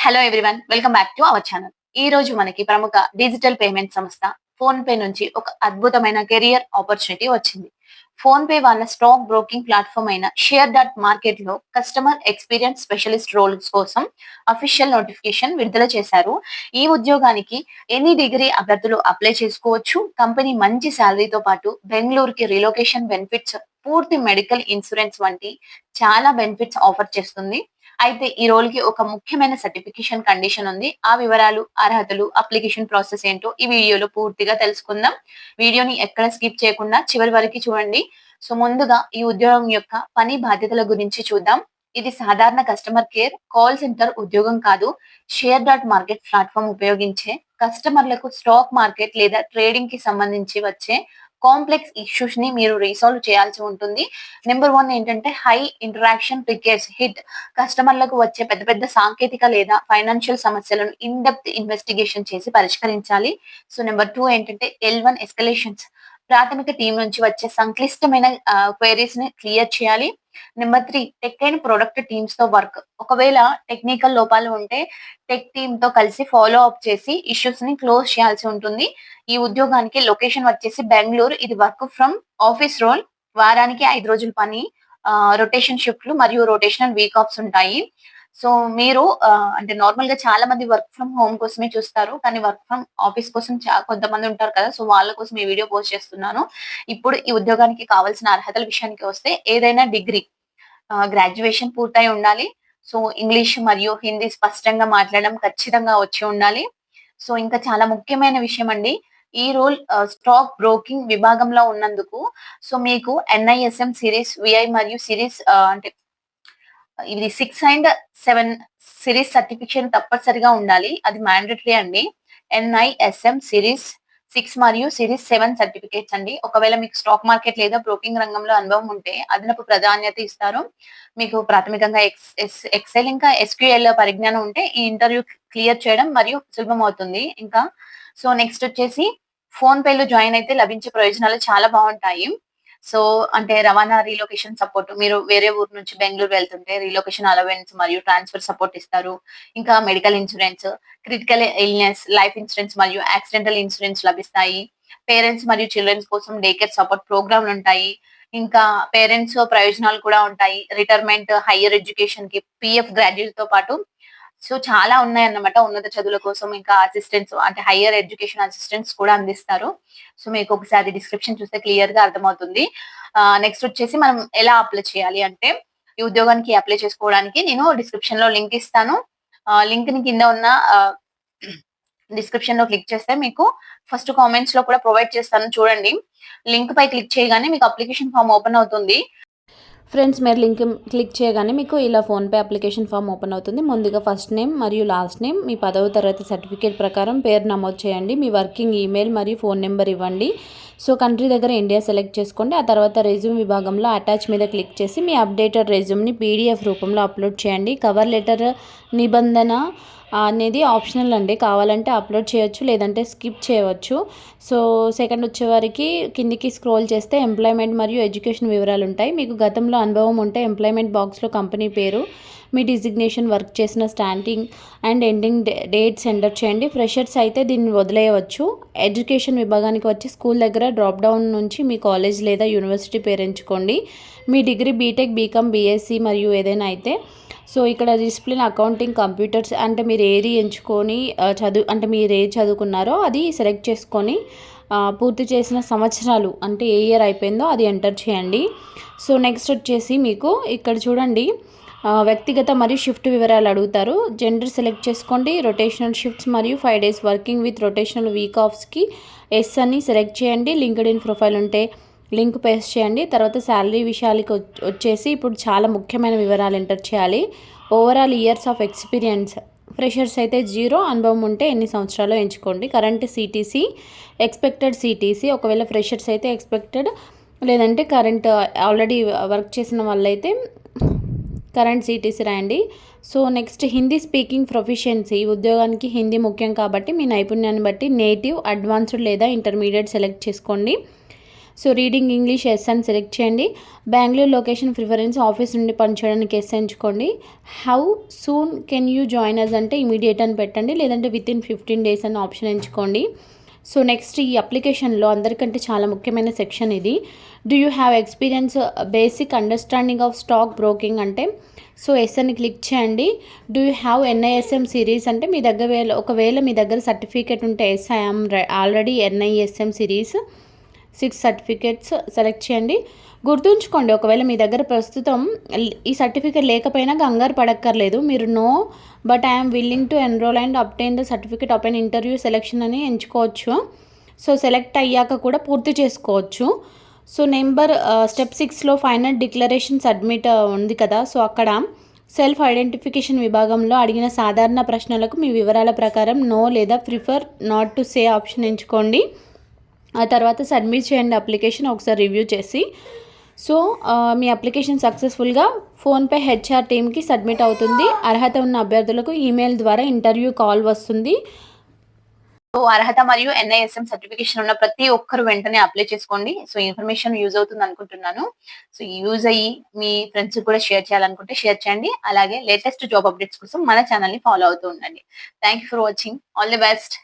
Hello everyone, welcome back to our channel. ఈ రోజు మనకి ప్రముఖ డిజిటల్ పేమెంట్ సంస్థ ఫోన్ పే నుంచి ఒక అద్భుతమైన కెరియర్ ఆపర్చునిటీ వచ్చింది. ఫోన్ పే వాళ్ళ స్టాక్ బ్రోకింగ్ ప్లాట్ఫామ్ అయిన షేర్ డాట్ మార్కెట్ లో కస్టమర్ ఎక్స్పీరియన్స్ స్పెషలిస్ట్ రోల్స్ కోసం అఫీషియల్ నోటిఫికేషన్ విడుదల చేశారు. ఈ ఉద్యోగానికి ఎనీ డిగ్రీ అభ్యర్థులు అప్లై చేసుకోవచ్చు. కంపెనీ మంచి శాలరీతో పాటు బెంగళూరుకి రిలోకేషన్ బెనిఫిట్స్, పూర్తి మెడికల్ ఇన్సూరెన్స్ వంటి చాలా బెనిఫిట్స్ ఆఫర్ చేస్తుంది. అయితే ఈ రోల్ కి ఒక ముఖ్యమైన సర్టిఫికేషన్ కండిషన్ ఉంది. ఆ వివరాలు, అర్హతలు, అప్లికేషన్ ప్రాసెస్ ఏంటో ఈ వీడియోలో పూర్తిగా తెలుసుకుందాం. వీడియోని ఎక్కడ స్కిప్ చేయకుండా చివరి వరకు చూడండి. సో ముందుగా ఈ ఉద్యోగం యొక్క పని బాధ్యతల గురించి చూద్దాం. ఇది సాధారణ కస్టమర్ కేర్ కాల్ సెంటర్ ఉద్యోగం కాదు. షేర్ డాట్ మార్కెట్ ప్లాట్ఫామ్ ఉపయోగించే కస్టమర్లకు స్టాక్ మార్కెట్ లేదా ట్రేడింగ్ కి సంబంధించి వచ్చే కాంప్లెక్స్ ఇష్యూస్ ని మీరు రీసాల్వ్ చేయాల్సి ఉంటుంది. నెంబర్ 1 ఏంటంటే హై ఇంటరాక్షన్ రిక్వెస్ట్ హిట్. కస్టమర్లకు వచ్చే పెద్ద పెద్ద సాంకేతిక లేదా ఫైనాన్షియల్ సమస్యలను ఇన్ డెప్త్ ఇన్వెస్టిగేషన్ చేసి పరిష్కరించాలి. సో నెంబర్ 2 ఏంటంటే L1 ఎస్కలేషన్స్. ప్రాథమిక టీం నుంచి వచ్చే సంక్లిష్టమైన క్వైరీస్ ని క్లియర్ చేయాలి. Number 3 tech and product teams తో వర్క్. ఒకవేళ టెక్నికల్ లోపాలు ఉంటే టెక్ టీమ్ తో కలిసి ఫాలో అప్ చేసి ఇష్యూస్ ని క్లోజ్ చేయాల్సి ఉంటుంది. ఈ ఉద్యోగానికి లొకేషన్ వచ్చేసి బెంగళూరు. ఇది వర్క్ ఫ్రమ్ ఆఫీస్ రోల్. వారానికి 5 రోజులు పని, రొటేషన్ షిఫ్ట్లు మరియు రొటేషనల్ వీక్ ఆఫ్స్ ఉంటాయి. సో మీరు అంటే నార్మల్ గా చాలా మంది వర్క్ ఫ్రమ్ హోమ్ కోసమే చూస్తారు. కానీ వర్క్ ఫ్రమ్ ఆఫీస్ కోసం కొంతమంది ఉంటారు కదా! సో వాళ్ళ కోసం ఈ వీడియో పోస్ట్ చేస్తున్నాను. ఇప్పుడు ఈ ఉద్యోగానికి కావాల్సిన అర్హతల విషయానికి వస్తే ఏదైనా డిగ్రీ, గ్రాడ్యుయేషన్ పూర్తయి ఉండాలి. సో ఇంగ్లీష్ మరియు హిందీ స్పష్టంగా మాట్లాడడం ఖచ్చితంగా వచ్చి ఉండాలి. సో ఇంకా చాలా ముఖ్యమైన విషయం అండి. ఈ రోల్ స్టాక్ బ్రోకింగ్ విభాగంలో ఉన్నందుకు సో మీకు NISM సిరీస్, VI మరియు సిరీస్ అంటే ఇది 6 అండ్ 7 సిరీస్ సర్టిఫికేషన్ తప్పనిసరిగా ఉండాలి. అది మ్యాండేటరీ అండి. NISM సిరీస్ 6 మరియు సిరీస్ 7 సర్టిఫికేట్స్ అండి. ఒకవేళ మీకు స్టాక్ మార్కెట్ లేదా బ్రోకింగ్ రంగంలో అనుభవం ఉంటే అదనపు ప్రాధాన్యత ఇస్తారు. మీకు ప్రాథమికంగా ఎక్సెల్ ఇంకా SQL పరిజ్ఞానం ఉంటే ఈ ఇంటర్వ్యూ క్లియర్ చేయడం మరియు సులభం అవుతుంది. ఇంకా సో నెక్స్ట్ వచ్చేసి ఫోన్ పేలో జాయిన్ అయితే లభించే ప్రయోజనాలు చాలా బాగుంటాయి. సో అంటే రవాణా, రీలొకేషన్ సపోర్ట్. మీరు వేరే ఊరు నుంచి బెంగళూరు వెళ్తుంటే రీలొకేషన్ అలవెన్స్ మరియు ట్రాన్స్ఫర్ సపోర్ట్ ఇస్తారు. ఇంకా medical insurance, critical illness, life insurance మరియు యాక్సిడెంటల్ ఇన్సూరెన్స్ లభిస్తాయి. పేరెంట్స్ మరియు చిల్డ్రన్స్ కోసం డే కేర్ సపోర్ట్ ప్రోగ్రామ్లు ఉంటాయి. ఇంకా పేరెంట్స్ ప్రయోజనాలు కూడా ఉంటాయి. రిటైర్మెంట్, హైయర్ ఎడ్యుకేషన్ కి PF గ్రాడ్యుయేట్ తో పాటు సో చాలా ఉన్నాయన్నమాట. ఉన్నత చదువుల కోసం ఇంకా అసిస్టెంట్స్ అంటే హైయర్ ఎడ్యుకేషన్ అసిస్టెంట్స్ కూడా అందిస్తారు. సో మీకు ఒకసారి డిస్క్రిప్షన్ చూస్తే క్లియర్ గా అర్థమవుతుంది. నెక్స్ట్ వచ్చేసి మనం ఎలా అప్లై చేయాలి అంటే ఈ ఉద్యోగానికి అప్లై చేసుకోవడానికి నేను డిస్క్రిప్షన్ లో లింక్ ఇస్తాను. లింక్ ని కింద ఉన్న డిస్క్రిప్షన్ లో క్లిక్ చేస్తే మీకు ఫస్ట్ కామెంట్స్ లో కూడా ప్రొవైడ్ చేస్తాను, చూడండి. లింక్ పై క్లిక్ చేయగానే మీకు అప్లికేషన్ ఫామ్ ఓపెన్ అవుతుంది. ఫ్రెండ్స్, మీరు లింక్ క్లిక్ చేయగానే మీకు ఇలా ఫోన్పే అప్లికేషన్ ఫామ్ ఓపెన్ అవుతుంది. ముందుగా ఫస్ట్ నేమ్ మరియు లాస్ట్ నేమ్, మీ 10వ తరగతి సర్టిఫికేట్ ప్రకారం పేరు నమోదు చేయండి. మీ వర్కింగ్ ఈమెయిల్ మరియు ఫోన్ నెంబర్ ఇవ్వండి. సో కంట్రీ దగ్గర ఇండియా సెలెక్ట్ చేసుకోండి. ఆ తర్వాత రెజ్యూమ్ విభాగంలో అటాచ్ మీద క్లిక్ చేసి మీ అప్డేటెడ్ రెజ్యూమ్ని PDF రూపంలో అప్లోడ్ చేయండి. కవర్ లెటర్ నిబంధన అనేది ఆప్షనల్ అండి. కావాలంటే అప్లోడ్ చేయొచ్చు, లేదంటే స్కిప్ చేయవచ్చు. సో సెకండ్ వచ్చేవారికి కిందికి స్క్రోల్ చేస్తే ఎంప్లాయ్మెంట్ మరియు ఎడ్యుకేషన్ వివరాలు ఉంటాయి. మీకు గతంలో అనుభవం ఉంటే ఎంప్లాయ్మెంట్ బాక్స్లో కంపెనీ పేరు, మీ డిజిగ్నేషన్, వర్క్ చేసిన starting and ending dates enter చేయండి. ఫ్రెషర్స్ అయితే దీన్ని వదిలేయవచ్చు. ఎడ్యుకేషన్ విభాగానికి వచ్చి స్కూల్ దగ్గర డ్రాప్ డౌన్ నుంచి మీ కాలేజ్ లేదా యూనివర్సిటీ పేరు ఎంచుకోండి. మీ డిగ్రీ బీటెక్, బీకామ్, BSc మరియు ఏదైనా అయితే సో ఇక్కడ డిసిప్లిన్, అకౌంటింగ్, కంప్యూటర్స్ అంటే మీరు ఏది ఎంచుకొని మీరు ఏది చదువుకున్నారో అది సెలెక్ట్ చేసుకొని పూర్తి చేసిన సంవత్సరాలు అంటే ఏ ఇయర్ అయిపోయిందో అది ఎంటర్ చేయండి. సో నెక్స్ట్ వచ్చేసి మీకు ఇక్కడ చూడండి, వ్యక్తిగత మరియు షిఫ్ట్ వివరాలు అడుగుతారు. జెండర్ సెలెక్ట్ చేసుకోండి. రొటేషనల్ షిఫ్ట్స్ మరియు 5 days working with rotational week ఆఫ్స్కి ఎస్ అని సెలెక్ట్ చేయండి. లింక్డ్ఇన్ ప్రొఫైల్ ఉంటే లింక్ పేస్ట్ చేయండి. తర్వాత శాలరీ విషయాలకి వచ్చేసి ఇప్పుడు చాలా ముఖ్యమైన వివరాలు ఎంటర్ చేయాలి. Overall years of experience, freshers అయితే 0, అనుభవం ఉంటే ఎన్ని సంవత్సరాలు ఎంచుకోండి. Current CTC, expected CTC. ఒకవేళ ఫ్రెషర్స్ అయితే ఎక్స్పెక్టెడ్, లేదంటే కరెంట్ ఆల్రెడీ వర్క్ చేసిన వాళ్ళైతే కరెంట్ CTC రాయండి. So next Hindi speaking proficiency. ఈ ఉద్యోగానికి హిందీ ముఖ్యం కాబట్టి మీ నైపుణ్యాన్ని బట్టి నేటివ్, అడ్వాన్స్డ్ లేదా ఇంటర్మీడియట్ సెలెక్ట్ చేసుకోండి. సో రీడింగ్ ఇంగ్లీష్ ఎస్ అని సెలెక్ట్ చేయండి. బెంగళూరు లొకేషన్ ప్రిఫరెన్స్ ఆఫీస్ నుండి పనిచేయడానికి ఎస్ ఎంచుకోండి. How soon can you join us అంటే ఇమీడియట్ అని పెట్టండి, లేదంటే వితిన్ 15 days అని ఆప్షన్ ఎంచుకోండి. సో నెక్స్ట్ ఈ అప్లికేషన్లో అందరికంటే చాలా ముఖ్యమైన సెక్షన్ ఇది. Do you have experience basic understanding of stock broking అంటే సో ఎస్ అని క్లిక్ చేయండి. Do you have NISM series అంటే మీ దగ్గర ఒకవేళ మీ దగ్గర సర్టిఫికేట్ ఉంటే yes I'm already NISM series 6 certificates select చేయండి. గుర్తుంచుకోండి, ఒకవేళ మీ దగ్గర ప్రస్తుతం ఈ సర్టిఫికేట్ లేకపోయినా కంగారు పడక్కర్లేదు. మీరు no but I'm willing to enroll and obtain the certificate up and interview selection అని ఎంచుకోవచ్చు. సో సెలెక్ట్ అయ్యాక కూడా పూర్తి చేసుకోవచ్చు. సో స్టెప్ 6లో ఫైనల్ డిక్లరేషన్ సబ్మిట్ ఉంది కదా, సో అక్కడ సెల్ఫ్ ఐడెంటిఫికేషన్ విభాగంలో అడిగిన సాధారణ ప్రశ్నలకు మీ వివరాల ప్రకారం నో లేదా prefer not to say option ఎంచుకోండి. ఆ తర్వాత సబ్మిట్ చేయండి అప్లికేషన్ ఒకసారి రివ్యూ చేసి. సో మీ అప్లికేషన్ సక్సెస్ఫుల్గా ఫోన్పే HR టీమ్కి సబ్మిట్ అవుతుంది. అర్హత ఉన్న అభ్యర్థులకు ఈమెయిల్ ద్వారా ఇంటర్వ్యూ కాల్ వస్తుంది. సో అర్హత మరియు NISM సర్టిఫికేషన్ ఉన్న ప్రతి ఒక్కరు వెంటనే అప్లై చేసుకోండి. సో ఇన్ఫర్మేషన్ యూజ్ అవుతుంది అనుకుంటున్నాను. సో యూజ్ అయ్యి మీ ఫ్రెండ్స్ కూడా షేర్ చేయాలనుకుంటే షేర్ చేయండి. అలాగే లేటెస్ట్ జాబ్ అప్డేట్స్ కోసం మన ఛానల్ ని ఫాలో అవుతూ ఉండండి. Thank you for watching. All the best.